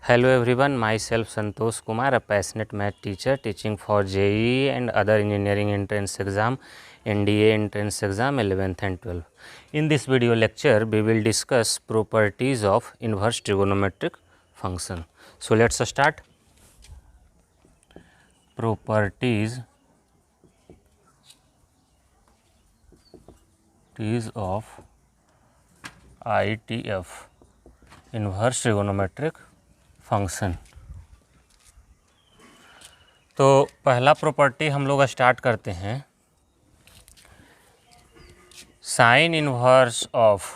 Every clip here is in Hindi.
Hello everyone, myself Santosh Kumar, a passionate math teacher teaching for JEE and other engineering entrance exam, NDA entrance exam 11th and 12th. In this video lecture, we will discuss properties of inverse trigonometric function. So let's start. Properties of ITF, inverse trigonometric function. तो पहला प्रॉपर्टी हम लोग स्टार्ट करते हैं। Sine inverse of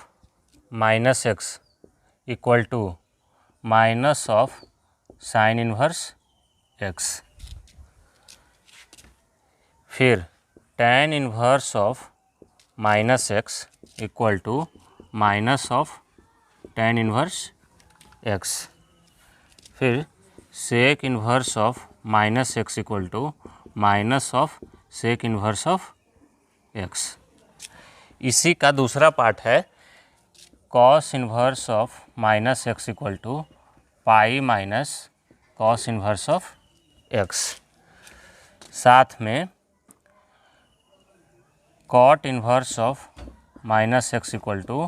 minus x equal to minus of sine inverse x. फिर tan inverse of minus x equal to minus of tan inverse x. फिर sec inverse of minus x equal to minus of sec inverse of x. इसी का दूसरा पार्ट है cos inverse of minus x equal to pi minus cos inverse of x. साथ में cot inverse of minus x equal to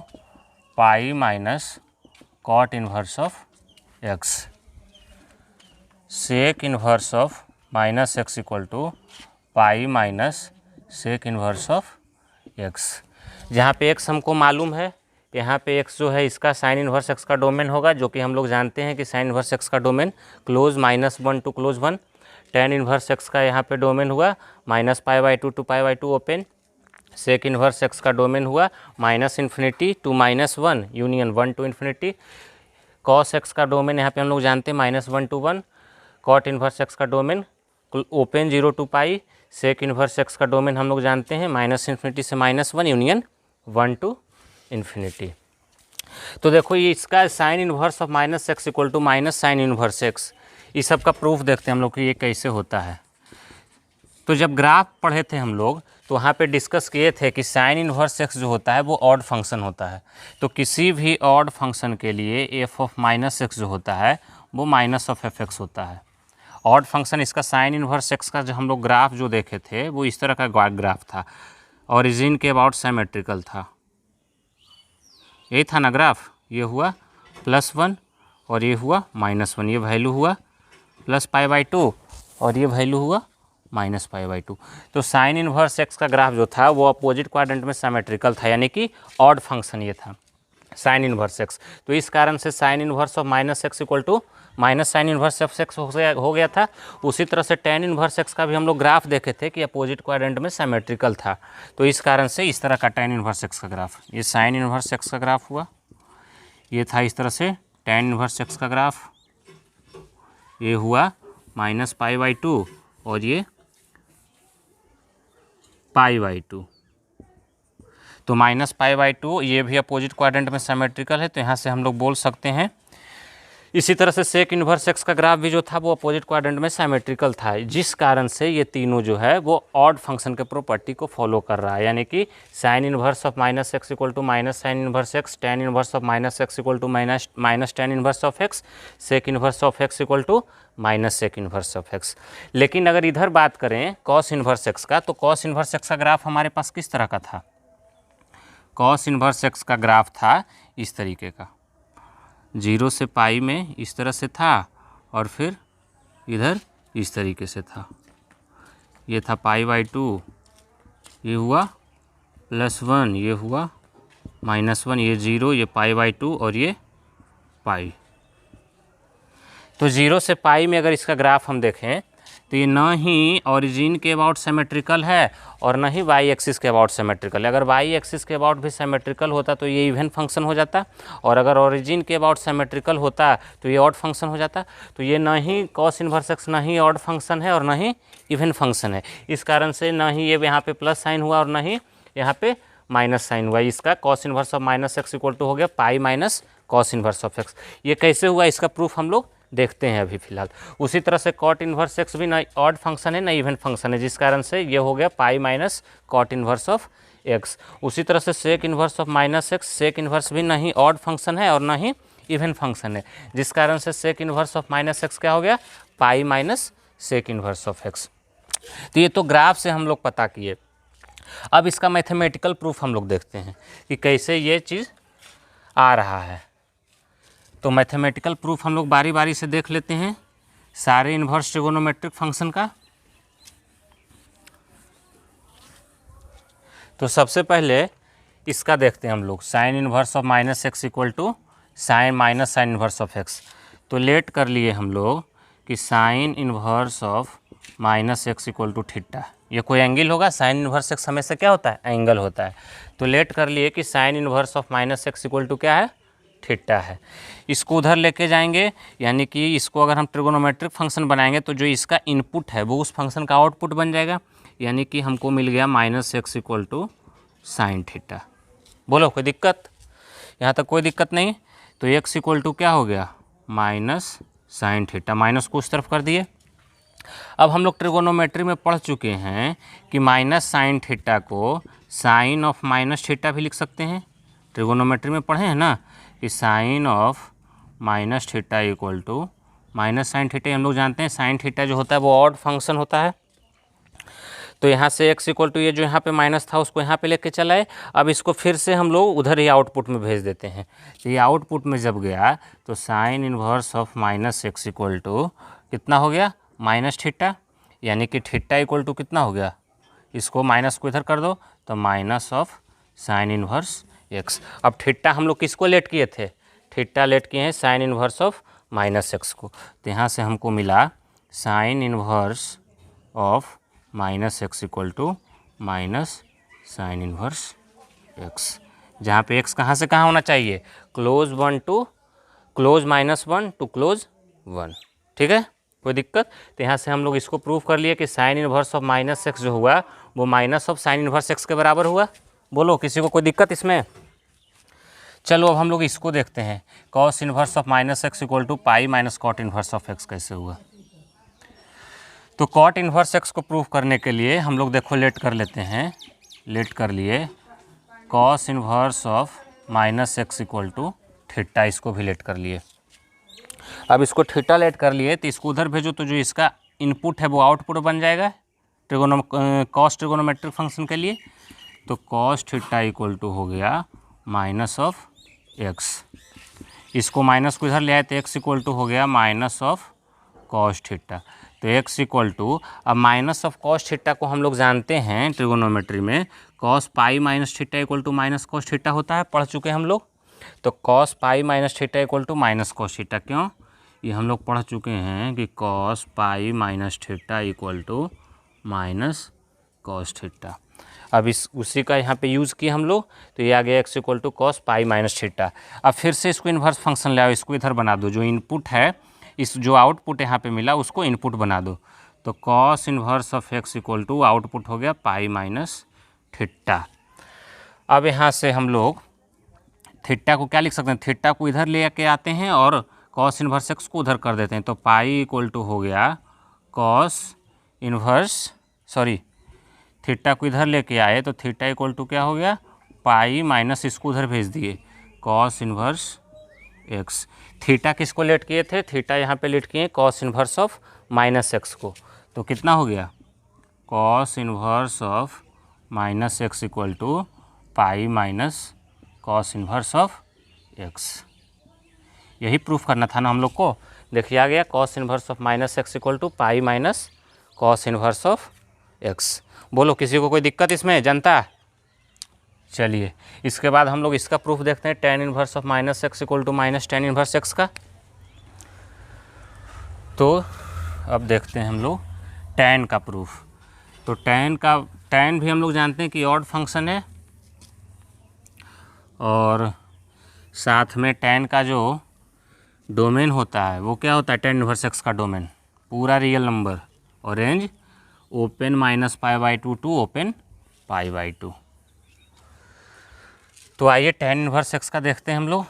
pi minus cot inverse of x. Sec inverse of minus x equal to pi minus sec inverse of x. जहाँ पे एक्स हमको मालूम है, यहाँ पे एक्स जो है इसका साइन इन्वर्स एक्स का डोमेन होगा, जो कि हम लोग जानते हैं कि साइन इन्वर्स एक्स का domain close -1 to close 1। tan inverse x का यहाँ पे डोमेन हुआ -π/2 to π/2 open. Sec inverse x का डोमेन हुआ -∞ to -1 union 1 to infinity. Cos x का डोमेन यहाँ पे हम लोग जानते हैं -1 टू 1। कॉट इन्वर्स एक्स का domain open 0 to pi. Sec inverse x का डोमेन हम लोग जानते हैं -∞ से -1 यूनियन 1 टू इन्फिनिटी। तो देखो ये इसका sine inverse of minus x equal to minus sine inverse x, इस सब का प्रूफ देखते हैं हम लोग कि ये कैसे होता है। तो जब ग्राफ पढ़े थे हम लोग तो वहाँ पे डिस्कस किए थे कि साइन इन्वर्स एक्स जो होता है वो ऑड फंक्शन होता है। तो किसी भी ऑड फंक्शन के लिए एफ ऑफ माइनस एक्स जो होता है वो माइनस ऑफ एफ एक्स होता है। ऑड फंक्शन इसका साइन इन्वर्स एक्स का जो हम लोग ग्राफ जो देखे थे वो इस तरह का ग्राफ था, ओरिजिन के अबाउट सिमेट्रिकल था। यही था ना ग्राफ। ये हुआ +1 और ये हुआ -1, ये वैल्यू हुआ +π/2 और ये वैल्यू हुआ -π/2। तो साइन इन्वर्स एक्स का ग्राफ जो था वो अपोजिट क्वाड्रेंट में सिमेट्रिकल था, यानी कि ऑड फंक्शन ये था साइन इन्वर्स एक्स। तो इस कारण से sine inverse of minus x equal to minus sine inverse of x हो गया था। उसी तरह से tan इन्वर्स एक्स का भी हम लोग ग्राफ देखे थे कि अपोजिट क्वाड्रेंट में सिमेट्रिकल था। तो इस कारण से इस तरह का tan इन्वर्स एक्स का ग्राफ, ये साइन इन्वर्स एक्स का ग्राफ हुआ। ये था इस तरह से tan इन्वर्स एक्स का ग्राफ, ये हुआ -π/2 और ये π/2। तो -π/2 ये भी अपोजिट क्वाड्रेंट में सिमेट्रिकल है, तो यहाँ से हम लोग बोल सकते हैं। इसी तरह से सेक इन्वर्स एक्स का ग्राफ भी जो था वो अपोजिट क्वाड्रेंट में सिमेट्रिकल था, जिस कारण से ये तीनों जो है वो ऑड फंक्शन के प्रॉपर्टी को फॉलो कर रहा है, यानी कि sine inverse of minus x equal to minus sine inverse x, tan inverse of minus x equal to minus tan inverse of x, sec inverse of x equal to minus sec inverse of x. लेकिन अगर इधर बात करें कॉस इन्वर्स एक्स का, तो कॉस इन्वर्स एक्स का ग्राफ हमारे पास किस तरह का था? कॉस इन्वर्स एक्स का ग्राफ था इस तरीके का, 0 से पाई में इस तरह से था और फिर इधर इस तरीके से था। ये था π/2, ये हुआ +1, ये हुआ -1, ये 0, ये π/2 और ये पाई। तो 0 से पाई में अगर इसका ग्राफ हम देखें तो ये ना ही ओरिजिन के अबाउट सिमेट्रिकल है और ना ही वाई एक्सिस के अबाउट सिमेट्रिकल है। अगर वाई एक्सिस के अबाउट भी सिमेट्रिकल होता तो ये इवन फंक्शन हो जाता, और अगर ओरिजिन के अबाउट सिमेट्रिकल होता तो ये ऑड फंक्शन हो जाता। तो ये ना ही कॉस इन्वर्स एक्स ना ही ऑड फंक्शन है और ना ही इवन फंक्शन है। इस कारण से ना ही ये यहाँ पे प्लस साइन हुआ और ना ही यहाँ पे माइनस साइन हुआ। इसका cos inverse of minus x equal to हो गया pi minus cos inverse of x. ये कैसे हुआ इसका प्रूफ हम लोग देखते हैं अभी फिलहाल। उसी तरह से कॉट इन्वर्स एक्स भी ना ऑड फंक्शन है ना इवन फंक्शन है, जिस कारण से ये हो गया pi minus cot inverse of x. उसी तरह से sec inverse of minus x, sec inverse भी ना ही ऑड फंक्शन है और ना ही इवन फंक्शन है, जिस कारण से sec inverse of minus x क्या हो गया, pi minus sec inverse of x. तो ये तो ग्राफ से हम लोग पता किए। अब इसका मैथमेटिकल प्रूफ हम लोग देखते हैं कि कैसे ये चीज़ आ रहा है। तो मैथमेटिकल प्रूफ हम लोग बारी बारी से देख लेते हैं सारे इन्वर्स ट्रिगोनोमेट्रिक फंक्शन का। तो सबसे पहले इसका देखते हैं हम लोग, sine inverse of minus x equal to sine minus sine inverse of x. तो लेट कर लिए हम लोग कि sine inverse of minus x equal to theta, ये कोई एंगल होगा, साइन इन्वर्स एक्स हमेशा क्या होता है, एंगल होता है। तो लेट कर लिए कि sine inverse of minus x equal to क्या है, थीटा है। इसको उधर लेके जाएंगे, यानी कि इसको अगर हम ट्रिगोनोमेट्रिक फंक्शन बनाएंगे तो जो इसका इनपुट है वो उस फंक्शन का आउटपुट बन जाएगा, यानी कि हमको मिल गया minus x equal to sine theta. बोलो कोई दिक्कत, यहाँ तक कोई दिक्कत नहीं। तो एक्स इक्वल टू क्या हो गया, माइनस साइन थीटा, माइनस को उस तरफ कर दिए। अब हम लोग ट्रिगोनोमेट्री में पढ़ चुके हैं कि माइनस साइन थीटा को साइन ऑफ माइनस थीटा भी लिख सकते हैं। ट्रिगोनोमेट्री में पढ़े हैं ना कि sine of minus theta equal to minus sine theta. हम लोग जानते हैं साइन थीटा जो होता है वो ऑड फंक्शन होता है। तो यहाँ से x इक्वल टू ये जो यहाँ पे माइनस था उसको यहाँ पे लेके चलाए। अब इसको फिर से हम लोग उधर ही आउटपुट में भेज देते हैं। तो ये आउटपुट में जब गया तो sine inverse of minus x equal to कितना हो गया, माइनस थीटा, यानी कि थीटा इक्वल टू कितना हो गया, इसको माइनस को इधर कर दो तो minus of sine inverse x. अब थीटा हम लोग किसको लेट किए थे, थीटा लेट किए हैं sine inverse of minus x को। तो यहाँ से हमको मिला sine inverse of minus x equal to minus sine inverse x, जहाँ पे एक्स कहाँ से कहाँ होना चाहिए, close one to close minus one to close one. ठीक है, कोई दिक्कत। तो यहाँ से हम लोग इसको प्रूव कर लिए कि sine inverse of minus x जो हुआ वो minus of sine inverse x के बराबर हुआ। बोलो किसी को कोई दिक्कत इसमें। चलो अब हम लोग इसको देखते हैं, cos inverse of minus x equal to pi minus cot inverse of x कैसे हुआ। तो कॉट इन्वर्स एक्स को प्रूव करने के लिए हम लोग देखो लेट कर लेते हैं, लेट कर लिए cos inverse of minus x equal to theta, इसको भी लेट कर लिए। अब इसको थीटा लेट कर लिए तो इसको उधर भेजो तो जो इसका इनपुट है वो आउटपुट बन जाएगा कॉस ट्रिगोनोमेट्रिक फंक्शन के लिए। तो कॉस थीटा इक्वल टू हो गया माइनस ऑफ एक्स, इसको माइनस को इधर ले आए तो एक्स इक्वल टू हो गया माइनस ऑफ कॉस थीटा। तो एक्स इक्वल टू, अब माइनस ऑफ कॉस थीटा को हम लोग जानते हैं ट्रिगोनोमेट्री में cos pi minus theta equal to minus cos theta होता है, पढ़ चुके हैं हम लोग। तो cos pi minus theta equal to minus cos theta, क्यों, ये हम लोग पढ़ चुके हैं कि cos pi minus theta equal to minus cos theta. अब इस उसी का यहाँ पे यूज़ किया हम लोग, तो ये आ गया x equal to cos pi minus theta. अब फिर से इसको इन्वर्स फंक्शन ले आओ, इसको इधर बना दो, जो इनपुट है इस जो आउटपुट यहाँ पे मिला उसको इनपुट बना दो। तो cos inverse of x equal to output हो गया पाई माइनस थीटा। अब यहाँ से हम लोग थीटा को क्या लिख सकते हैं, थीटा को इधर ले के आते हैं और कॉस इन्वर्स एक्स को उधर कर देते हैं। तो पाई इक्वल टू हो गया कॉस इन्वर्स, सॉरी थीटा को इधर लेके आए तो थीटा इक्वल टू क्या हो गया, पाई माइनस इसको उधर भेज दिए कॉस इन्वर्स एक्स। थीटा किसको लेट किए थे, थीटा यहाँ पे लेट किए cos inverse of minus x को। तो कितना हो गया, cos inverse of minus x equal to pi minus cos inverse of x. यही प्रूफ करना था ना हम लोग को। देखिए आ गया cos inverse of minus x equal to pi minus cos inverse of x. बोलो किसी को कोई दिक्कत इसमें, जनता। चलिए इसके बाद हम लोग इसका प्रूफ देखते हैं, tan inverse of minus x equal to minus tan inverse x का। तो अब देखते हैं हम लोग टेन का प्रूफ। तो टेन भी हम लोग जानते हैं कि ऑड फंक्शन है, और साथ में टेन का जो डोमेन होता है वो क्या होता है, टेन इन्वर्स एक्स का डोमेन पूरा रियल नंबर और range open minus pi by two to open pi by two. तो आइए टेन इन्वर्स एक्स का देखते हैं हम लोग।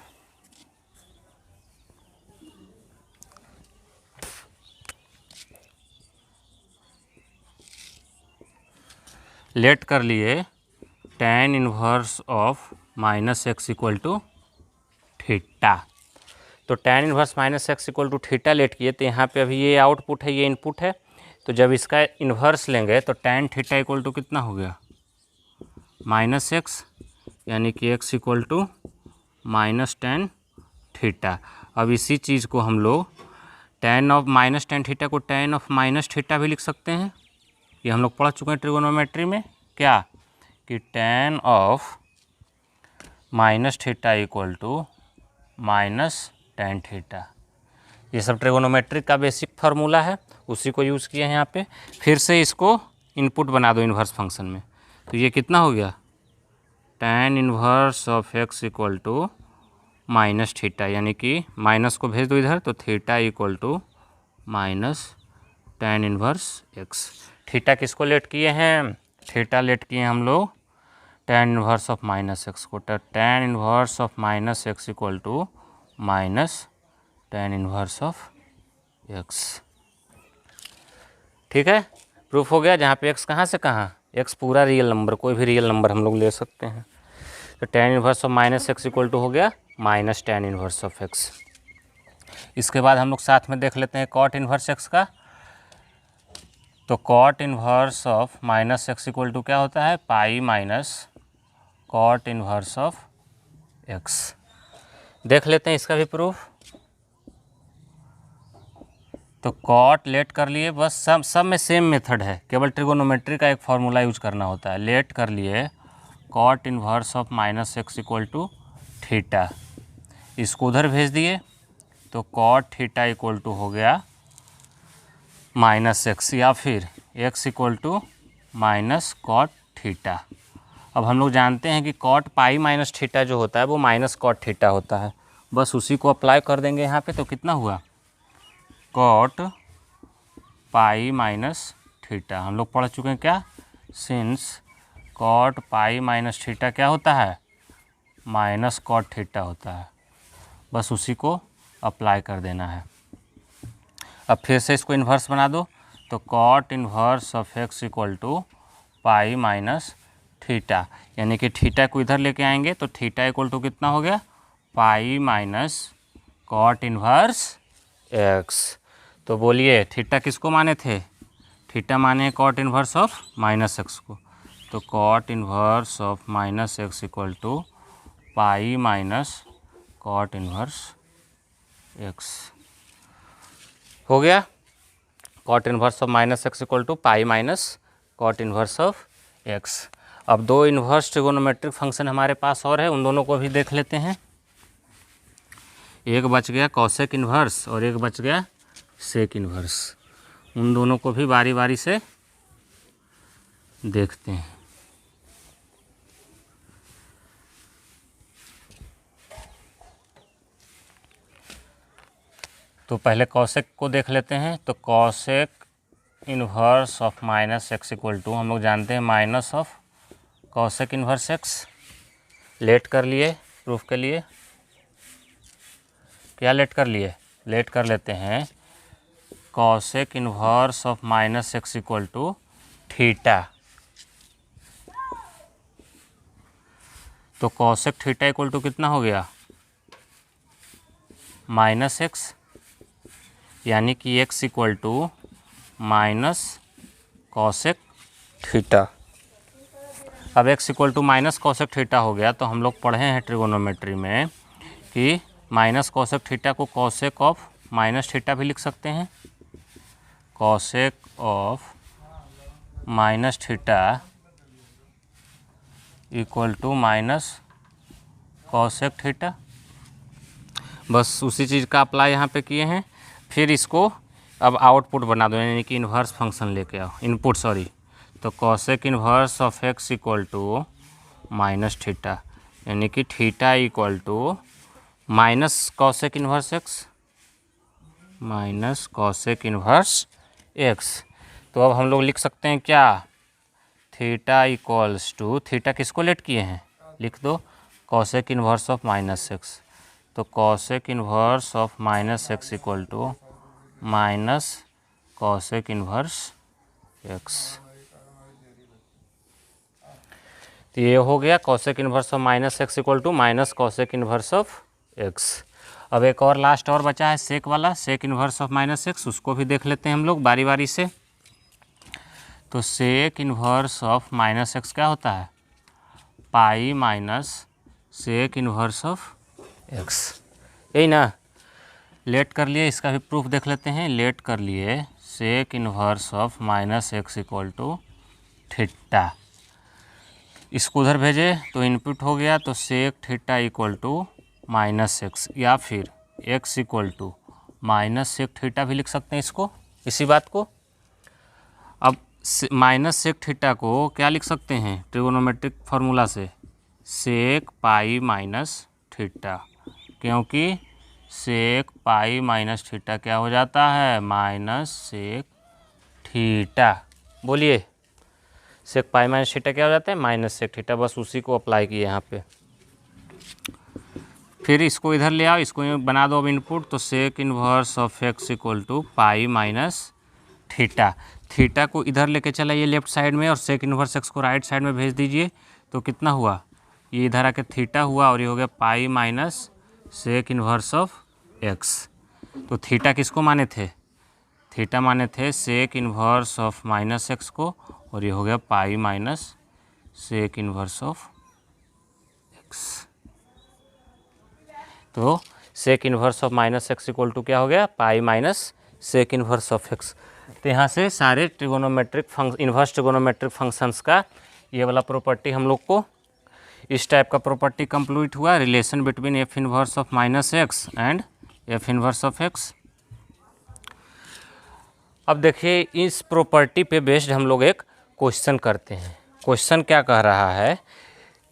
लेट कर लिए tan inverse of minus x equal to theta. तो tan inverse minus x equal to theta let किए, तो यहाँ पे अभी ये आउटपुट है, ये इनपुट है, तो जब इसका इन्वर्स लेंगे तो tan थीटा इक्वल टू कितना हो गया माइनस एक्स, यानी कि x equal to minus tan theta. अब इसी चीज़ को हम लोग tan of minus tan theta को tan ऑफ माइनस थीटा भी लिख सकते हैं। ये हम लोग पढ़ चुके हैं ट्रिगोनोमेट्री में, क्या कि tan of minus theta equal to minus tan theta. ये सब ट्रिगोनोमेट्री का बेसिक फार्मूला है, उसी को यूज़ किए हैं यहाँ पे। फिर से इसको इनपुट बना दो इन्वर्स फंक्शन में, तो ये कितना हो गया tan inverse of x equal to minus theta, यानी कि माइनस को भेज दो इधर, तो theta equal to minus tan inverse x। Theta किसको लेट किए हैं, थीटा लेट किए हैं हम लोग tan inverse of minus x को, तो tan inverse of minus x equal to minus tan inverse of x। ठीक है, प्रूफ हो गया। जहाँ पे x कहाँ से कहाँ, x पूरा रियल नंबर, कोई भी रियल नंबर हम लोग ले सकते हैं। तो tan inverse of minus x equal to हो गया minus tan inverse of x। इसके बाद हम लोग साथ में देख लेते हैं cot इन्वर्स x का। तो cot inverse of minus x equal to क्या होता है, pi minus cot inverse of x। देख लेते हैं इसका भी प्रूफ। तो cot लेट कर लिए, बस सब में सेम मेथड है, केवल ट्रिगोनोमेट्री का एक फार्मूला यूज करना होता है। लेट कर लिए cot inverse of minus x equal to theta, इसको उधर भेज दिए, तो cot थीटा इक्वल टू हो गया माइनस एक्स, या फिर x equal to minus cot theta. अब हम लोग जानते हैं कि cot पाई माइनस थीटा जो होता है वो माइनस cot थीटा होता है, बस उसी को अप्लाई कर देंगे यहाँ पे। तो कितना हुआ cot पाई माइनस थीटा। हम लोग पढ़ चुके हैं क्या, सिंस cot पाई माइनस थीटा क्या होता है, माइनस cot थीटा होता है, बस उसी को अप्लाई कर देना है। अब फिर से इसको इन्वर्स बना दो, तो cot inverse of x equal to pi minus theta, यानी कि थीटा को इधर लेके आएंगे, तो थीटा इक्वल टू कितना हो गया pi minus cot inverse x। तो बोलिए थीटा किसको माने थे, थीटा माने cot inverse of minus x को, तो cot inverse of minus x equal to pi minus cot inverse x हो गया। cot inverse of minus x equal to pi minus cot inverse of x। अब दो इन्वर्स ट्रिगोनोमेट्रिक फंक्शन हमारे पास और है, उन दोनों को भी देख लेते हैं। एक बच गया कॉसेक इन्वर्स और एक बच गया सेक इन्वर्स, उन दोनों को भी बारी बारी से देखते हैं। तो पहले कॉसेक को देख लेते हैं। तो cosec inverse of minus x equal to, हम लोग जानते हैं minus of cosec inverse x. Let कर लिए प्रूफ के लिए, क्या लेट कर लिए, लेट कर लेते हैं cosec inverse of minus x equal to theta. तो कॉसेक थीटा इक्वल टू कितना हो गया माइनस एक्स, यानी कि x equal to minus cosec theta. अब x equal to minus cosec theta हो गया, तो हम लोग पढ़े हैं ट्रिगोनोमेट्री में कि माइनस कॉसेक थीटा को कॉसेक ऑफ माइनस थीटा भी लिख सकते हैं। Cosec of minus theta equal to minus cosec theta, बस उसी चीज़ का अप्लाई यहाँ पे किए हैं। फिर इसको अब आउटपुट बना दो, यानी कि इन्वर्स फंक्शन लेके आओ, इनपुट सॉरी। तो cosec inverse of x equal to minus theta, यानी कि theta equal to minus cosec inverse x minus cosec inverse x। तो अब हम लोग लिख सकते हैं क्या, थीटा इक्वल्स टू, थीटा किसको लेट किए हैं, लिख दो cosec inverse of minus x. तो cosec inverse of minus x equal to minus cosec inverse x. तो ये हो गया cosec inverse of minus x equal to minus cosec inverse of x. अब एक और लास्ट और बचा है सेक वाला, sec inverse of minus x, उसको भी देख लेते हैं हम लोग बारी बारी से। तो sec inverse of minus x क्या होता है, pi minus sec inverse of x, यही ना। लेट कर लिए, इसका भी प्रूफ देख लेते हैं। लेट कर लिए sec inverse of minus x equal to theta, इसको उधर भेजे तो इनपुट हो गया, तो sec theta equal to minus x, या फिर x equal to minus sec theta भी लिख सकते हैं इसको, इसी बात को। अब माइनस सेक थीटा को क्या लिख सकते हैं ट्रिगोनोमेट्रिक फार्मूला से, सेक पाई माइनस थीटा, क्योंकि सेक पाई माइनस थीटा क्या हो जाता है, माइनस सेक थीटा। बोलिए, सेक पाई माइनस थीटा क्या हो जाता है, माइनस सेक थीटा। बस उसी को अप्लाई किए यहाँ पे। फिर इसको इधर ले आओ, इसको बना दो अब इनपुट, तो sec inverse of x equal to pi minus theta. Theta को इधर लेके चलाइए लेफ्ट साइड में, और सेक इन्वर्स एक्स को राइट साइड में भेज दीजिए। तो कितना हुआ, ये इधर आके थीटा हुआ, और ये हो गया pi minus sec inverse of x. तो थीटा किसको माने थे, थीटा माने थे sec inverse of minus x को, और ये हो गया pi minus sec inverse of x. तो sec inverse of minus x equal to क्या हो गया, pi minus sec inverse of x. तो यहाँ से सारे ट्रिगोनोमेट्रिक इन्वर्स ट्रिगोनोमेट्रिक फंक्शंस का ये वाला प्रॉपर्टी हम लोग को, इस टाइप का प्रॉपर्टी कंप्लीट हुआ, relation between F inverse of minus x and F inverse of x. अब देखिए, इस प्रॉपर्टी पे बेस्ड हम लोग एक क्वेश्चन करते हैं। क्वेश्चन क्या कह रहा है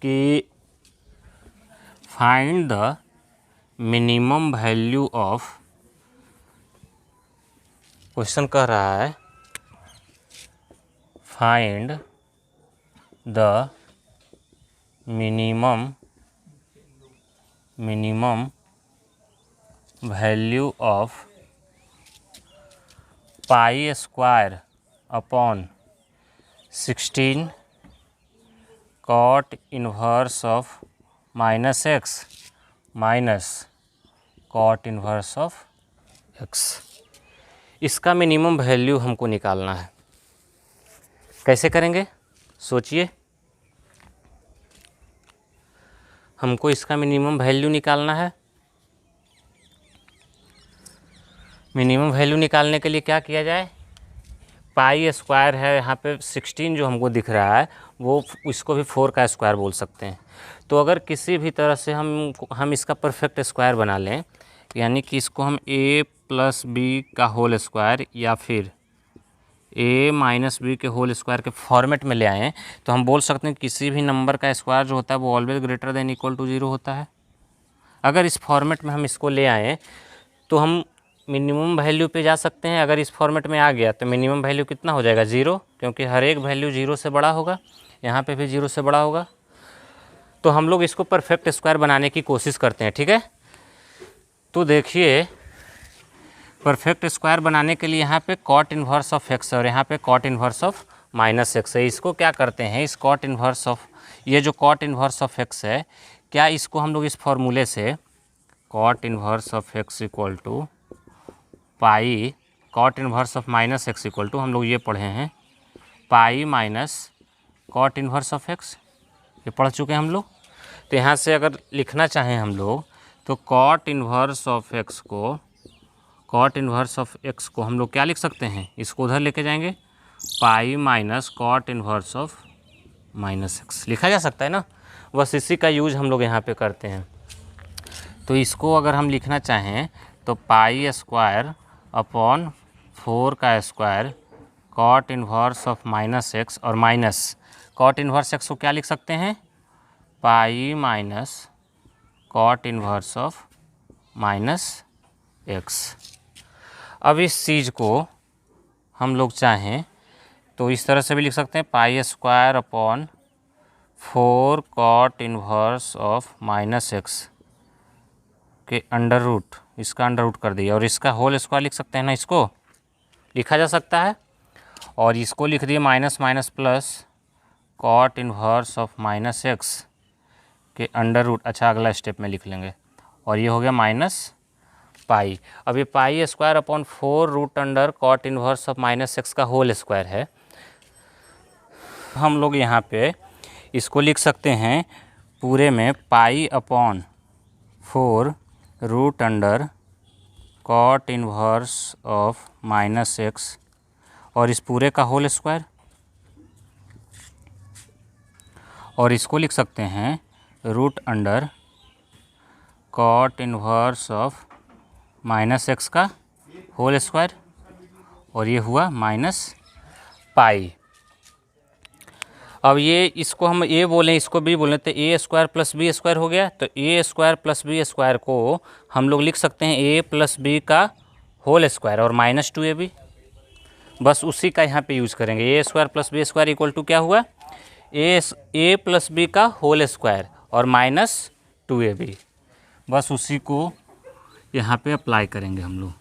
कि find the minimum value of, question कह रहा है find the minimum value of pi square upon 16 cot inverse of minus x minus cot inverse of x. इसका मिनिमम वैल्यू हमको निकालना है। कैसे करेंगे सोचिए, हमको इसका मिनिमम वैल्यू निकालना है। मिनिमम वैल्यू निकालने के लिए क्या किया जाए, पाई स्क्वायर है यहाँ पे 16 जो हमको दिख रहा है, वो इसको भी 4 का स्क्वायर बोल सकते हैं। तो अगर किसी भी तरह से हम इसका परफेक्ट स्क्वायर बना लें, यानी कि इसको हम a प्लस बी का होल स्क्वायर या फिर a माइनस बी के होल स्क्वायर के फॉर्मेट में ले आएँ, तो हम बोल सकते हैं किसी भी नंबर का स्क्वायर जो होता है वो always greater than equal to 0 होता है। अगर इस फॉर्मेट में हम इसको ले आएँ तो हम मिनिमम वैल्यू पे जा सकते हैं। अगर इस फॉर्मेट में आ गया तो मिनिमम वैल्यू कितना हो जाएगा, 0, क्योंकि हर एक वैल्यू 0 से बड़ा होगा, यहाँ पे भी 0 से बड़ा होगा। तो हम लोग इसको परफेक्ट स्क्वायर बनाने की कोशिश करते हैं, ठीक है। तो देखिए, परफेक्ट स्क्वायर बनाने के लिए यहाँ पे कॉट इन्वर्स ऑफ एक्स और यहाँ पे cot inverse of minus x है। इसको क्या करते हैं, इस कॉट इन्वर्स ऑफ, ये जो कॉट इन्वर्स ऑफ एक्स है, क्या इसको हम लोग इस फॉर्मूले से cot inverse of x equal to pi, cot inverse of minus x equal to, हम लोग ये पढ़े हैं pi minus cot inverse of x, ये पढ़ चुके हैं हम लोग। तो यहाँ से अगर लिखना चाहें हम लोग तो कॉट इन्वर्स ऑफ एक्स को, कॉट इन्वर्स ऑफ एक्स को हम लोग क्या लिख सकते हैं, इसको उधर लेके जाएंगे, pi minus cot inverse of minus x लिखा जा सकता है ना। बस इसी का यूज हम लोग यहाँ पे करते हैं। तो इसको अगर हम लिखना चाहें तो पाई स्क्वायर अपॉन 4 का square cot inverse of minus x, और माइनस कॉट इन्वर्स एक्स को क्या लिख सकते हैं, pi minus cot inverse of minus x. अब इस चीज़ को हम लोग चाहें तो इस तरह से भी लिख सकते हैं, pi square upon 4 cot inverse of minus x के अंडर रूट, इसका अंडर रूट कर दिया, और इसका होल स्क्वायर लिख सकते हैं ना, इसको लिखा जा सकता है। और इसको लिख दिए minus minus plus cot inverse of minus x के अंडर रूट, अच्छा अगला स्टेप में लिख लेंगे, और ये हो गया माइनस पाई। अब ये pi square upon 4 root under cot inverse of minus x का होल स्क्वायर है। हम लोग यहाँ पे इसको लिख सकते हैं पूरे में pi upon 4 root under cot inverse of minus x और इस पूरे का होल स्क्वायर, और इसको लिख सकते हैं root under cot inverse of minus x का होल स्क्वायर, और ये हुआ माइनस पाई। अब ये इसको हम ए बोलें, इसको बी बोलें, तो a square plus b square हो गया। तो a square plus b square को हम लोग लिख सकते हैं ए प्लस बी का होल स्क्वायर और माइनस 2ab। बस उसी का यहाँ पे यूज़ करेंगे। A square plus b square equal to क्या हुआ, ए प्लस बी का होल स्क्वायर और माइनस 2ab। बस उसी को यहाँ पे अप्लाई करेंगे हम लोग।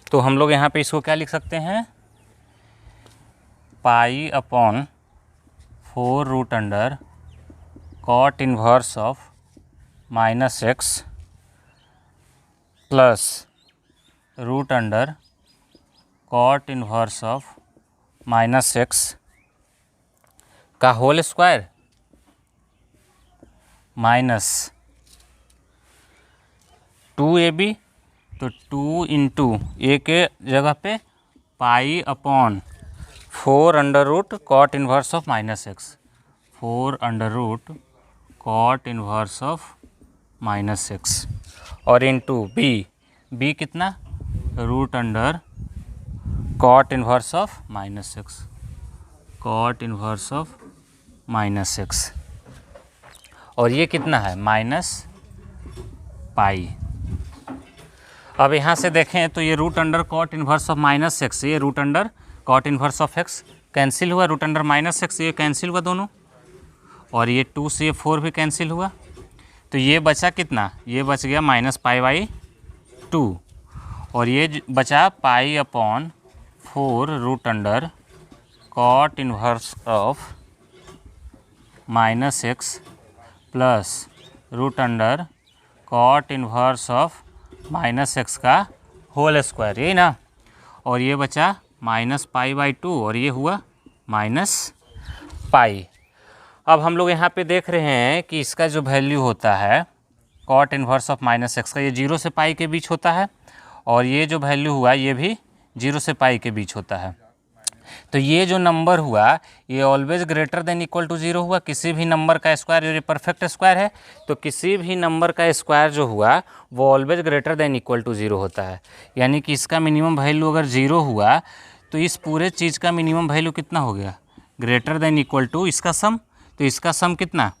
तो हम लोग यहाँ पे इसको क्या लिख सकते हैं, pi upon 4 root under cot inverse of minus x plus root under cot inverse of minus x का होल स्क्वायर माइनस 2ab। तो 2 इंटू ए के जगह पे pi upon 4 under root cot inverse of minus x, 4 under root cot inverse of minus x, और इंटू बी कितना, root under cot inverse of minus x, cot inverse of minus x, और ये कितना है माइनस पाई। अब यहाँ से देखें तो ये root under cot inverse of minus x, ये root under cot inverse of x cancel हुआ, रूट अंडर माइनस एक्स ये कैंसिल हुआ दोनों, और ये 2 से ये 4 भी कैंसिल हुआ। तो ये बचा कितना, ये बच गया माइनस पाई बाई 2, और ये बचा pi upon 4 root under cot inverse of minus x plus root under cot inverse of minus x का होल स्क्वायर, यही ना, और ये बचा माइनस पाई बाई 2, और ये हुआ माइनस पाई। अब हम लोग यहाँ पे देख रहे हैं कि इसका जो वैल्यू होता है cot inverse of minus x का, ये 0 से पाई के बीच होता है, और ये जो वैल्यू हुआ ये भी 0 से पाई के बीच होता है। तो ये जो नंबर हुआ ये always greater than equal to 0 हुआ। किसी भी नंबर का स्क्वायर, ये परफेक्ट स्क्वायर है, तो किसी भी नंबर का स्क्वायर जो हुआ वो always greater than equal to 0 होता है। यानी कि इसका मिनिमम वैल्यू अगर 0 हुआ तो इस पूरे चीज़ का मिनिमम वैल्यू कितना हो गया, ग्रेटर देन इक्वल टू इसका सम। तो इसका सम कितना,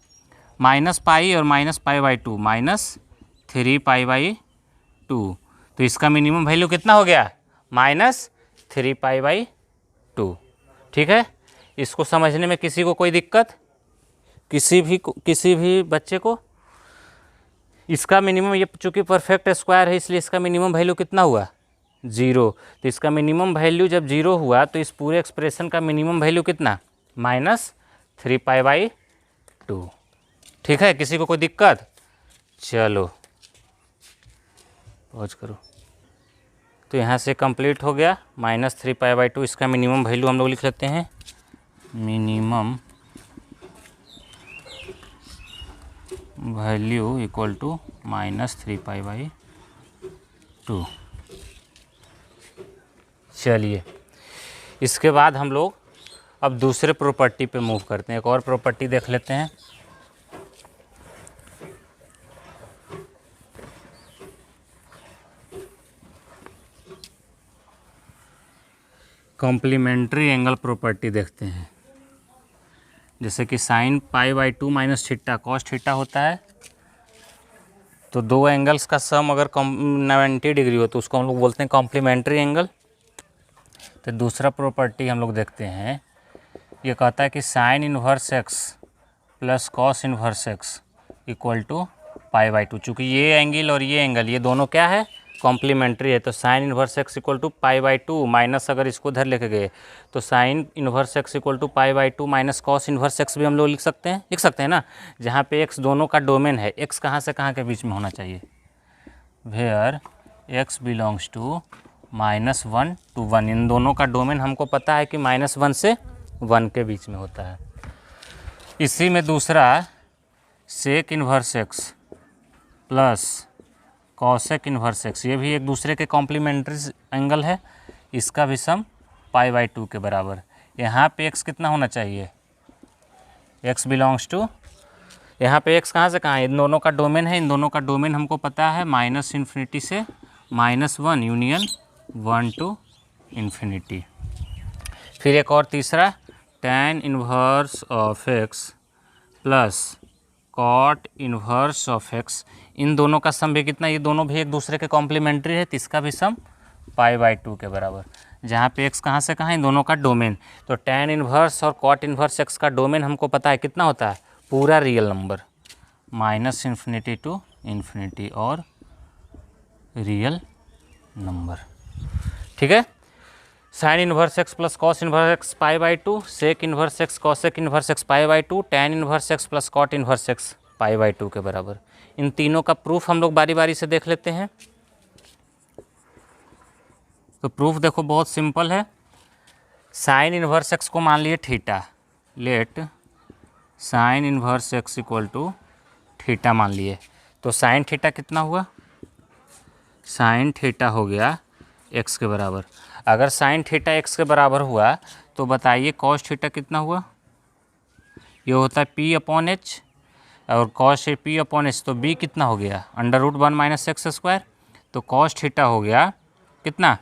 माइनस पाई और minus pi by 2, minus 3 pi by 2। तो इसका मिनिमम वैल्यू कितना हो गया, माइनस 3 पाई बाई 2। ठीक है, इसको समझने में किसी को कोई दिक्कत, किसी भी बच्चे को? इसका मिनिमम, ये चूँकि परफेक्ट स्क्वायर है इसलिए इसका मिनिमम वैल्यू कितना हुआ, 0। तो इसका मिनिमम वैल्यू जब 0 हुआ तो इस पूरे एक्सप्रेशन का मिनिमम वैल्यू कितना, माइनस 3 पाई बाई 2। ठीक है, किसी को कोई दिक्कत? चलो पॉज करो। तो यहाँ से कंप्लीट हो गया, माइनस 3 पाई बाई 2 इसका मिनिमम वैल्यू हम लोग लिख लेते हैं, minimum value equal to minus 3 pi by 2। चलिए, इसके बाद हम लोग अब दूसरे प्रॉपर्टी पे मूव करते हैं। एक और प्रॉपर्टी देख लेते हैं। कॉम्प्लीमेंट्री एंगल प्रॉपर्टी देखते हैं। जैसे कि sign pi by 2 minus theta cos theta होता है, तो दो एंगल्स का सम अगर 90 डिग्री हो तो उसको हम लोग बोलते हैं कॉम्प्लीमेंट्री एंगल। तो दूसरा प्रॉपर्टी हम लोग देखते हैं, ये कहता है कि sine inverse x plus cos inverse x equal to pi by 2। चूँकि ये एंगल और ये एंगल ये दोनों क्या है, कॉम्प्लीमेंट्री है, तो sine inverse x equal to pi by two minus, अगर इसको उधर लेके गए तो sine inverse x equal to pi by two minus cos inverse x भी हम लोग लिख सकते हैं ना, जहाँ पे एक्स दोनों का डोमेन है। एक्स कहाँ से कहाँ के बीच में होना चाहिए, where x belongs to -1 to 1, इन दोनों का डोमेन हमको पता है कि -1 से 1 के बीच में होता है। इसी में दूसरा sec inverse x plus cosec inverse x, ये भी एक दूसरे के कॉम्प्लीमेंट्री एंगल है, इसका भी सम पाई बाई टू के बराबर। यहाँ पे एक्स कितना होना चाहिए, एक्स बिलोंग्स टू, यहाँ पे एक्स कहाँ से कहाँ है, इन दोनों का डोमेन है, इन दोनों का डोमेन हमको पता है -∞ से -1 यूनियन 1 to इन्फिनिटी। फिर एक और तीसरा tan inverse of x plus cot inverse of x, इन दोनों का सम भी कितना, ये दोनों भी एक दूसरे के कॉम्प्लीमेंट्री है, तो इसका भी सम पाई बाई टू के बराबर। जहाँ पे एक्स कहाँ से कहाँ है, इन दोनों का डोमेन, तो tan इन्वर्स और कॉट इन्वर्स एक्स का डोमेन हमको पता है कितना होता है, पूरा रियल नंबर -∞ to इन्फिनिटी और रियल नंबर। ठीक है, sine inverse x plus cos inverse x pi by two, sec inverse x cosec inverse x pi by two, tan inverse x plus cot inverse x pi by two के बराबर। इन तीनों का प्रूफ हम लोग बारी बारी से देख लेते हैं। तो प्रूफ देखो बहुत सिंपल है। साइन इन्वर्स एक्स को मान लिए theta, let sine inverse x equal to theta मान लिए, तो साइन थीटा कितना हुआ, साइन थीटा हो गया एक्स के बराबर। अगर साइन थीटा एक्स के बराबर हुआ तो बताइए कॉस थीटा कितना हुआ, ये होता है पी अपॉन एच, और कॉस पी अपॉन एच तो बी कितना हो गया, √1 माइनस एक्स स्क्वायर, तो कॉस थीटा हो गया कितना,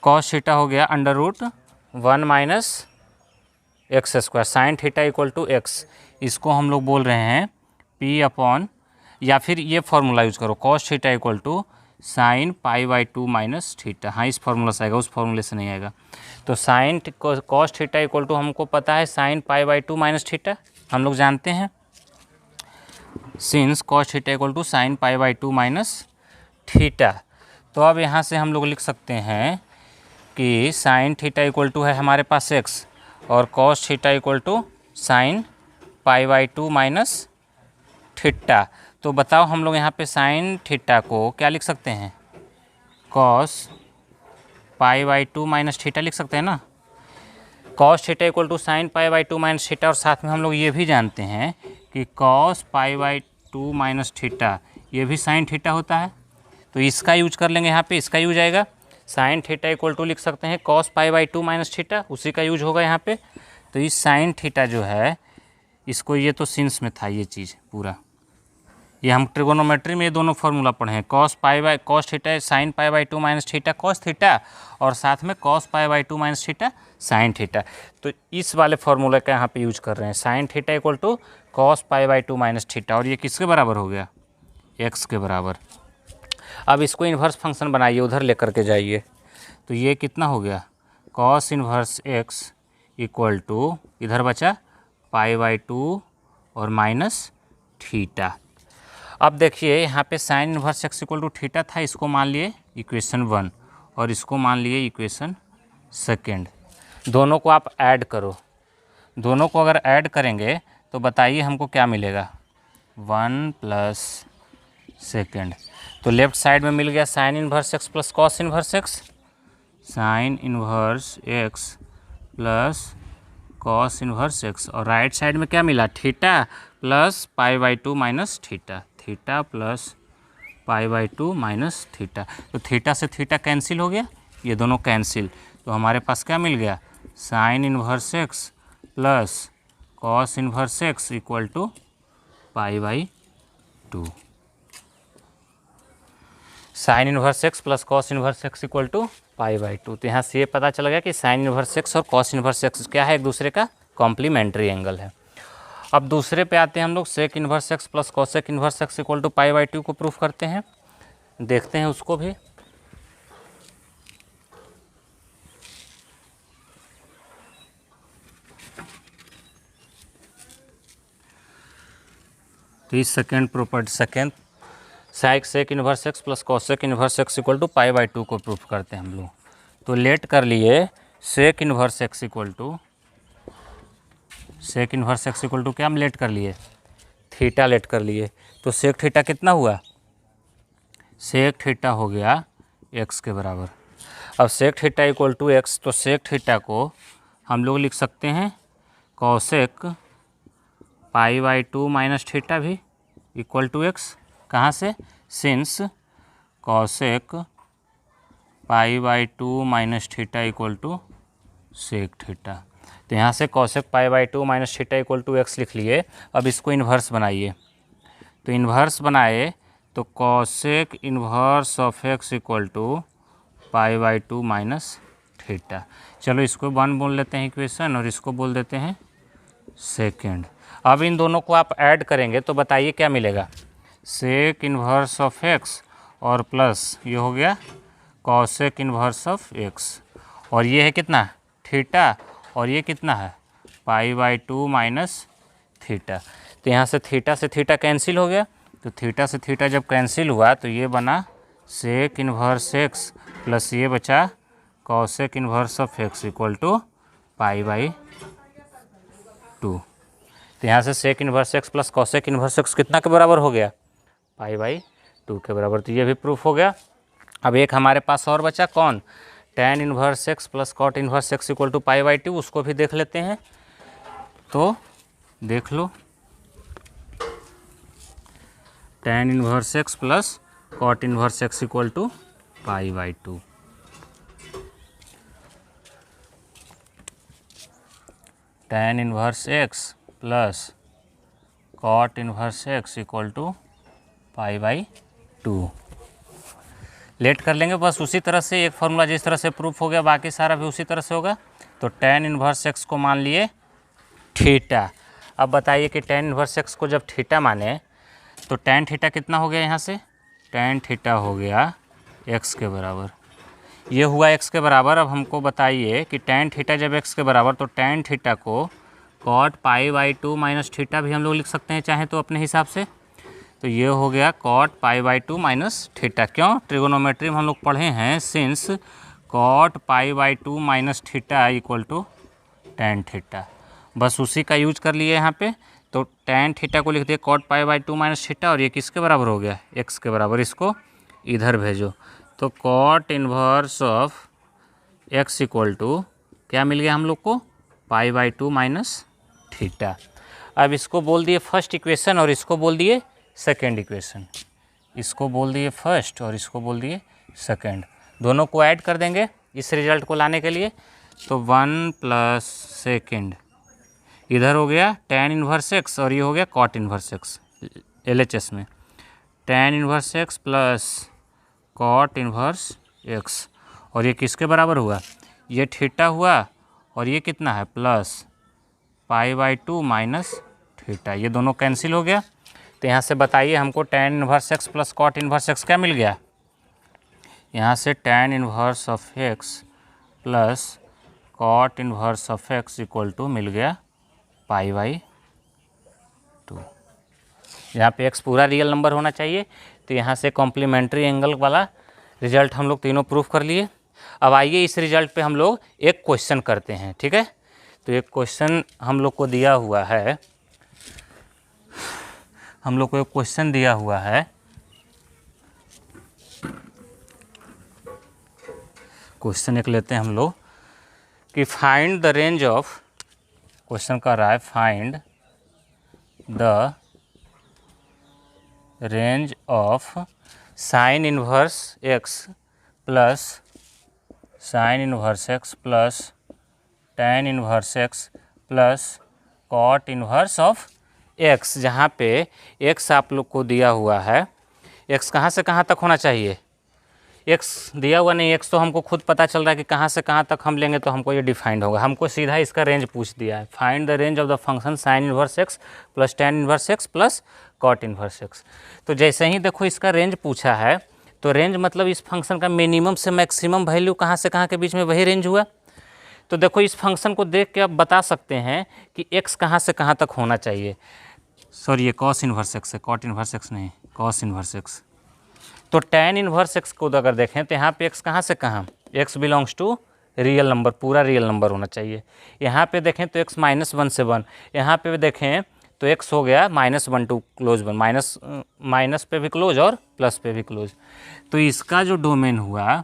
कॉस थीटा हो गया √1 minus x square, sine theta equal to x, इसको हम लोग बोल रहे हैं पी अपॉन, या फिर ये फॉर्मूला यूज करो, cos theta equal to sine pi by two minus theta, हाँ इस फॉर्मूला से आएगा, उस फॉर्मूले से नहीं आएगा। तो sine cos theta equal to हमको पता है sine pi by two minus theta, हम लोग जानते हैं, since cos theta equal to sine pi by two minus theta. तो अब यहाँ से हम लोग लिख सकते हैं कि साइन थीटा इक्वल टू है हमारे पास एक्स, और cos theta equal to sine pi by two minus theta. तो बताओ हम लोग यहाँ पे साइन थीटा को क्या लिख सकते हैं, cos pi by two minus theta लिख सकते हैं ना, cos theta equal to sine pi by two minus theta, और साथ में हम लोग ये भी जानते हैं कि cos pi by two minus theta ये भी साइन थीटा होता है, तो इसका यूज कर लेंगे यहाँ पे, इसका यूज आएगा, साइन थीटा इक्वल टू लिख सकते हैं cos pi by two minus theta, उसी का यूज होगा यहाँ पे। तो इस साइन थीटा जो है इसको, ये तो सिंस में था ये चीज़ पूरा, ये हम ट्रिगोनोमेट्री में ये दोनों फार्मूला पढ़े हैं, cos theta sine pi by two minus theta cos theta, और साथ में cos pi by two minus theta sine theta. तो इस वाले फार्मूला का यहाँ पे यूज कर रहे हैं, sine theta equal to cos pi by two minus theta, और ये किसके बराबर हो गया, एक्स के बराबर। अब इसको इन्वर्स फंक्शन बनाइए, उधर लेकर के जाइए, तो ये कितना हो गया, cos inverse x equal to इधर बचा पाई बाई टू और माइनस थीटा। अब देखिए यहाँ पे sine inverse x equal to theta था, इसको मान लिए इक्वेशन 1 और इसको मान लिए इक्वेशन 2। दोनों को आप ऐड करो, दोनों को अगर ऐड करेंगे तो बताइए हमको क्या मिलेगा, 1 + 2। तो लेफ्ट साइड में मिल गया sine inverse x plus cos inverse x, sign inverse x plus cos inverse x, और राइट साइड में क्या मिला, theta plus pi by two minus theta, theta plus pi by two minus theta. तो थीटा से थीटा कैंसिल हो गया, ये दोनों कैंसिल, तो हमारे पास क्या मिल गया, sine inverse x plus cos inverse x equal to pi by two. Sine inverse x plus cos inverse x equal to pi by two. तो यहाँ से ये पता चल गया कि साइन इन्वर्स एक्स और कॉस इन्वर्स एक्स क्या है, एक दूसरे का कॉम्प्लीमेंट्री एंगल है। अब दूसरे पे आते हैं हम लोग, sec inverse x plus cosec inverse x equal to pi by two को प्रूफ करते हैं, देखते हैं उसको भी। तो इस second sec inverse x plus cosec inverse x equal to pi by 2 को प्रूफ करते हैं हम लोग। तो लेट कर लिए sec inverse x equal to क्या हम लेट कर लिए, थीटा लेट कर लिए। तो सेक थीटा कितना हुआ, सेक थीटा हो गया एक्स के बराबर। अब sec theta equal to x, तो सेक थीटा को हम लोग लिख सकते हैं cosec pi by 2 minus theta भी इक्वल टू एक्स। कहाँ से, since cosec pi by 2 minus theta equal to sec theta. तो यहाँ से cosec pi by 2 minus theta equal to x लिख लिए। अब इसको इन्वर्स बनाइए, तो इन्वर्स बनाए तो cosec inverse of x equal to pi by 2 minus theta. चलो इसको 1 बोल लेते हैं इक्वेशन और इसको बोल देते हैं सेकेंड। अब इन दोनों को आप ऐड करेंगे तो बताइए क्या मिलेगा, सेक इन्वर्स ऑफ एक्स और प्लस ये हो गया कॉसेक इन्वर्स ऑफ एक्स, और ये है कितना थीटा, और ये कितना है पाई बाई 2 माइनस थीटा। तो यहाँ से थीटा कैंसिल हो गया, तो थीटा से थीटा जब कैंसिल हुआ तो ये बना सेक इन्वर्स एक्स प्लस ये बचा cosec inverse of x equal to pi by 2। तो यहाँ से sec inverse x plus cosec inverse x कितना के बराबर हो गया, पाई बाई 2 के बराबर। तो ये भी प्रूफ हो गया। अब एक हमारे पास और बचा कौन, tan inverse x plus cot inverse x equal to pi by 2, उसको भी देख लेते हैं। तो देख लो tan inverse x plus cot inverse x equal to pi by 2। tan inverse x plus cot inverse x equal to pi by 2 let कर लेंगे। बस उसी तरह से एक फार्मूला जिस तरह से प्रूफ हो गया बाकी सारा भी उसी तरह से होगा। तो tan इन्वर्स एक्स को मान लिए थीटा। अब बताइए कि tan इन्वर्स एक्स को जब थीटा माने तो tan थीटा कितना हो गया, यहाँ से tan थीटा हो गया x के बराबर। ये हुआ x के बराबर। अब हमको बताइए कि tan थीटा जब x के बराबर, तो tan थीटा को cot pi by 2 minus theta भी हम लोग लिख सकते हैं चाहें तो अपने हिसाब से। तो ये हो गया cot pi by 2 minus theta. क्यों, ट्रिगोनोमेट्री में हम लोग पढ़े हैं since cot pi by 2 minus theta equal to tan theta, बस उसी का यूज कर लिए यहाँ पे। तो tan थीटा को लिख दिए cot pi by 2 minus theta, और ये किसके बराबर हो गया, x के बराबर। इसको इधर भेजो तो cot inverse of x equal to क्या मिल गया हम लोग को, पाई बाई 2 माइनस थीटा। अब इसको बोल दिए फर्स्ट इक्वेशन और इसको बोल दिए सेकेंड इक्वेशन। इसको बोल दिए फर्स्ट और इसको बोल दिए सेकेंड। दोनों को ऐड कर देंगे इस रिजल्ट को लाने के लिए। तो 1 प्लस सेकेंड इधर हो गया tan इन्वर्स एक्स और ये हो गया कॉट इन्वर्स एक्स LHS में। tan inverse x plus cot inverse x, और ये किसके बराबर हुआ, ये थीटा हुआ, और ये कितना है plus pi by 2 minus theta. ये दोनों कैंसिल हो गया। तो यहाँ से बताइए हमको tan inverse x plus cot inverse x क्या मिल गया। यहाँ से tan inverse of x plus cot inverse of x equal to मिल गया पाई बाई 2। यहाँ पे x पूरा रियल नंबर होना चाहिए। तो यहाँ से कॉम्प्लीमेंट्री एंगल वाला रिजल्ट हम लोग तीनों प्रूफ कर लिए। अब आइए इस रिजल्ट पे हम लोग एक क्वेश्चन करते हैं, ठीक है। तो एक क्वेश्चन हम लोग को दिया हुआ है, हम लोग को एक क्वेश्चन दिया हुआ है। क्वेश्चन एक लेते हैं हम लोग कि find the range of, question कर रहा है find the range of sine inverse x plus sine inverse x plus tan inverse x plus cot inverse of x, जहाँ पे x आप लोग को दिया हुआ है। x कहाँ से कहाँ तक होना चाहिए, x दिया हुआ नहीं, x तो हमको खुद पता चल रहा है कि कहाँ से कहाँ तक हम लेंगे तो हमको ये डिफाइंड होगा। हमको सीधा इसका रेंज पूछ दिया है, find the range of the function sine inverse x plus tan inverse x plus cot inverse x. तो जैसे ही देखो इसका रेंज पूछा है, तो रेंज मतलब इस फंक्शन का मिनिमम से मैक्सिमम वैल्यू कहाँ से कहाँ के बीच में वही रेंज हुआ। तो देखो इस फंक्शन को देख के आप बता सकते हैं कि x कहाँ से कहाँ तक होना चाहिए। सॉरी, ये कॉस इन्वर्स एक्स है, कॉट इन्वर्स एक्स नहीं, कॉस इन्वर्स एक्स। तो tan इनवर्स x को अगर देखें तो यहाँ पे x कहाँ से कहाँ, x belongs to real number, पूरा रियल नंबर होना चाहिए। यहाँ पे देखें तो x -1 से 1, यहाँ पे देखें तो x हो गया -1 टू क्लोज 1, माइनस पे भी क्लोज और प्लस पे भी क्लोज। तो इसका जो डोमेन हुआ,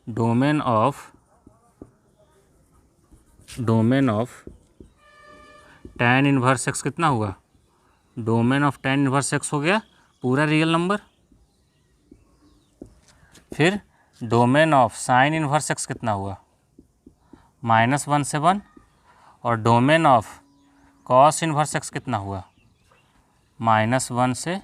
domain of tan inverse x कितना हुआ, domain of tan inverse x हो गया पूरा रियल नंबर। फिर domain of sine inverse x कितना हुआ, -1 से 1, और domain of cos inverse x कितना हुआ, -1 से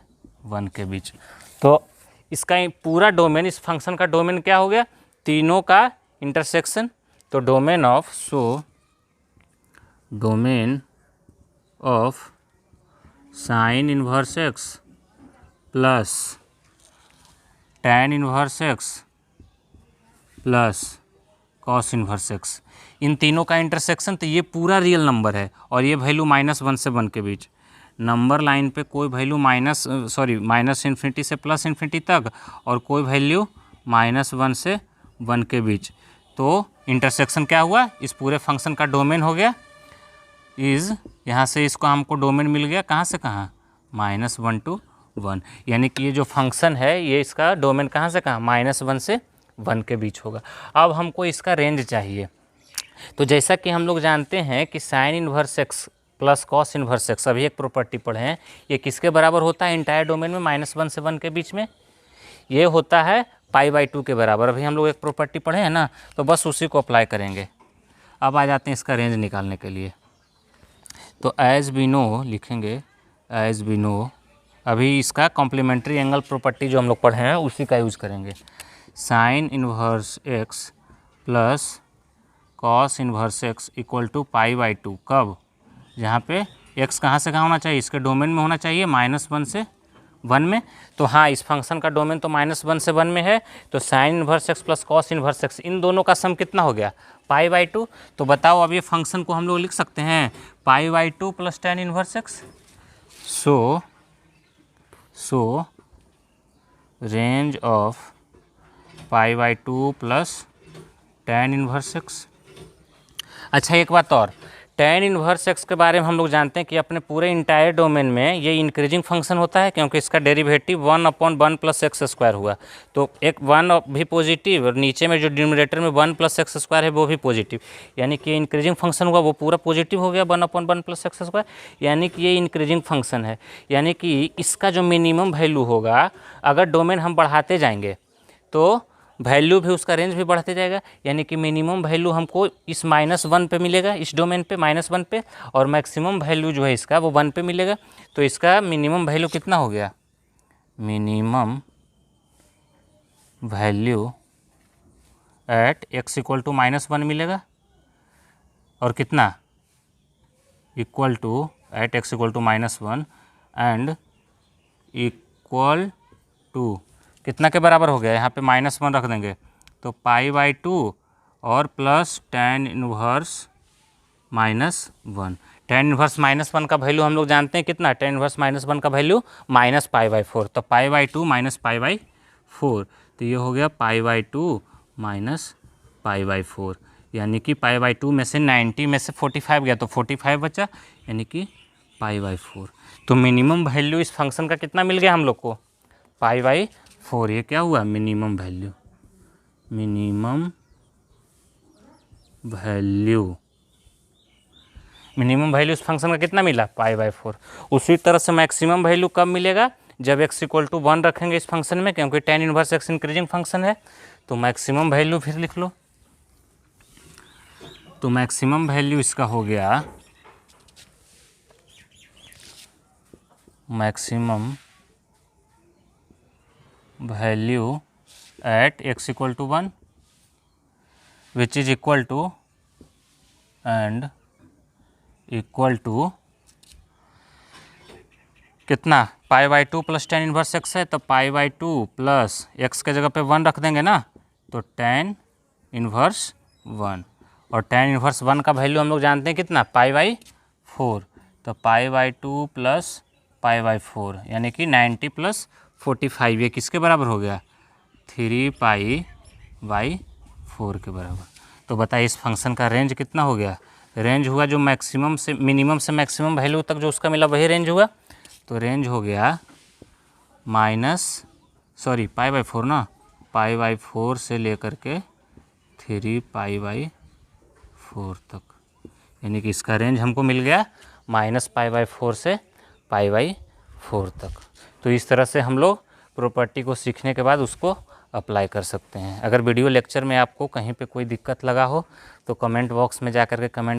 1 के बीच। तो इसका पूरा डोमेन, इस फंक्शन का डोमेन क्या हो गया, तीनों का इंटरसेक्शन। तो domain of sine inverse x plus tan inverse x plus cos inverse x, इन तीनों का इंटरसेक्शन। तो ये पूरा रियल नंबर है और ये वैल्यू -1 से 1 के बीच। नंबर लाइन पे कोई वैल्यू माइनस इन्फिनिटी से प्लस इन्फिनिटी तक, और कोई वैल्यू -1 से 1 के बीच। तो इंटरसेक्शन क्या हुआ, इस पूरे फंक्शन का डोमेन हो गया यहाँ से इसको हमको डोमेन मिल गया कहाँ से कहाँ, -1 to 1, यानी कि ये जो फंक्शन है ये इसका डोमेन कहाँ से कहाँ, -1 से 1 के बीच होगा। अब हमको इसका रेंज चाहिए। तो जैसा कि हम लोग जानते हैं कि sign inverse x plus cos inverse x, अभी एक प्रॉपर्टी पढ़े हैं, ये किसके बराबर होता है इंटायर डोमेन में -1 से 1 के बीच में, ये होता है π/2 के बराबर। अभी हम लोग एक प्रॉपर्टी पढ़े हैं ना, तो बस उसी को अप्लाई करेंगे। अब आ जाते हैं इसका रेंज निकालने के लिए। तो एज वी नो लिखेंगे, एज वी नो, अभी इसका कॉम्प्लीमेंट्री एंगल प्रॉपर्टी जो हम लोग पढ़े हैं उसी का यूज करेंगे। Sine inverse x plus cos inverse x equal to π/2, कब, जहाँ पे x कहाँ से कहाँ होना चाहिए, इसके डोमेन में होना चाहिए -1 से 1 में। तो हाँ, इस फंक्शन का डोमेन तो -1 से 1 में है। तो sign inverse x plus cos inverse x, इन दोनों का सम कितना हो गया, π/2। तो बताओ अब ये फंक्शन को हम लोग लिख सकते हैं π/2 plus tan inverse x। So range of π/2 plus tan inverse x। अच्छा, एक बात और, tan इनवर्स x के बारे में हम लोग जानते हैं कि अपने पूरे इंटायर डोमेन में ये इंक्रीजिंग फंक्शन होता है, क्योंकि इसका डेरिवेटिव 1/1 प्लस एक्स स्क्वायर हुआ। तो एक 1 भी पॉजिटिव और नीचे में जो डिनोमिनेटर में 1 प्लस एक्स स्क्वायर है वो भी पॉजिटिव, यानी कि ये इंक्रीजिंग फंक्शन हुआ, वो पूरा पॉजिटिव हो गया 1/1 प्लस एक्स स्क्वायर, यानी कि ये इंक्रीजिंग फंक्शन है। यानी कि इसका जो मिनिमम वैल्यू होगा, अगर डोमेन हम बढ़ाते जाएंगे तो वैल्यू भी, उसका रेंज भी बढ़ते जाएगा, यानी कि मिनिमम वैल्यू हमको इस -1 पे मिलेगा, इस डोमेन पे -1 पे, और मैक्सिमम वैल्यू जो है इसका वो 1 पे मिलेगा। तो इसका मिनिमम वैल्यू कितना हो गया, minimum value at x equal to -1 मिलेगा, और कितना, equal to at x equal to -1 and equal to कितना के बराबर हो गया, यहाँ पे -1 रख देंगे तो π/2 और plus tan inverse -1। tan inverse -1 का वैल्यू हम लोग जानते हैं कितना, tan इनवर्स -1 का वैल्यू -π/4, तो π/2 माइनस π/4, तो ये हो गया π/2 माइनस π/4, यानी कि π/2 में से 90 में से 45 गया तो 45 बचा, यानी कि π/4। तो मिनिमम वैल्यू इस फंक्शन का कितना मिल गया हम लोग को, π/4। ये क्या हुआ, मिनिमम वैल्यू, मिनिमम वैल्यू इस फंक्शन का कितना मिला, π/4। उसी तरह से मैक्सिमम वैल्यू कब मिलेगा, जब x इक्वल टू 1 रखेंगे इस फंक्शन में, क्योंकि tan inverse x increasing function है। तो मैक्सिमम वैल्यू फिर लिख लो, तो मैक्सिमम वैल्यू इसका हो गया, maximum value at x equal to 1 which is equal to and equal to कितना, π/2 प्लस tan इनवर्स x है, तो π/2 प्लस x के जगह पे 1 रख देंगे ना, तो tan इनवर्स 1, और tan इनवर्स 1 का वैल्यू हम लोग जानते हैं कितना, π/4, तो π/2 प्लस π/4 यानी कि 90 प्लस 45, ये किसके बराबर हो गया, 3π/4 के बराबर। तो बताइए इस फंक्शन का रेंज कितना हो गया? रेंज हुआ जो मैक्सिमम से मिनिमम से मैक्सिमम वैल्यू तक जो उसका मिला वही रेंज हुआ। तो रेंज हो गया π/4 ना, π/4 से लेकर के 3π/4 तक, यानी कि इसका रेंज हमको मिल गया -π/4 से π/4 तक। तो इस तरह से हम लोग प्रॉपर्टी को सीखने के बाद उसको अप्लाई कर सकते हैं। अगर वीडियो लेक्चर में आपको कहीं पे कोई दिक्कत लगा हो तो कमेंट बॉक्स में जा कर के कमेंट